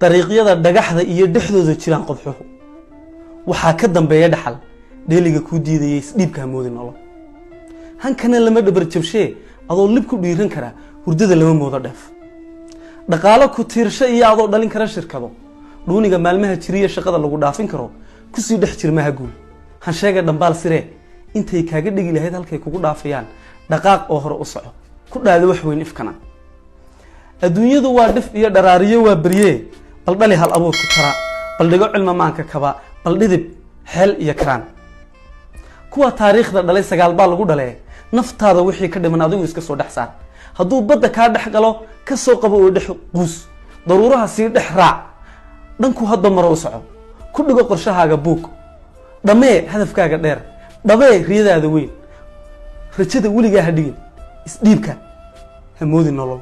dariiqyada dhagaxda iyo dhexdooda jiraan qodxuhu waxaa ka dambeeya dhaxal dheeliga ku diidayay isdhiibka moodin nolol hankana lama dhabar jabshee adoo lib ku dhiiran kara hurdada lama moodo dheef dhaqaale ku tiirsho iyo adoo dhalin kara shirkado dhuuniga maalmaha jiriya shaqada lagu dhaafin karo ku sii dhex jirmaha guul han sheega dhambaal siree intay kaaga dhigi lahayd halkay kugu dhaafayaan dhaqaaq oo hore u soco ku dhaado wax weyn ifkana adduunyadu waa dhif iyo dharaariyo waa bariye bal dhali hal abuur ku tara bal dhigo cilmi maanka kaba bal dhidib xeel iyo karaan kuwa taariikhda dhalay sagaal baa lagu dhalee naftaada wixii ka dhiman adigu iska soo dhex saar hadduu badda kaa dhex galo ka soo qabo oo dhex quus daruuraha sii dhex raac dhanku hadda maro u soco ku dhigo qorshahaaga buug dhamee hadafkaaga dheer dhabee riyadaada weyn rajada weligaa ha dhigin isdhiibka ha moodin nolol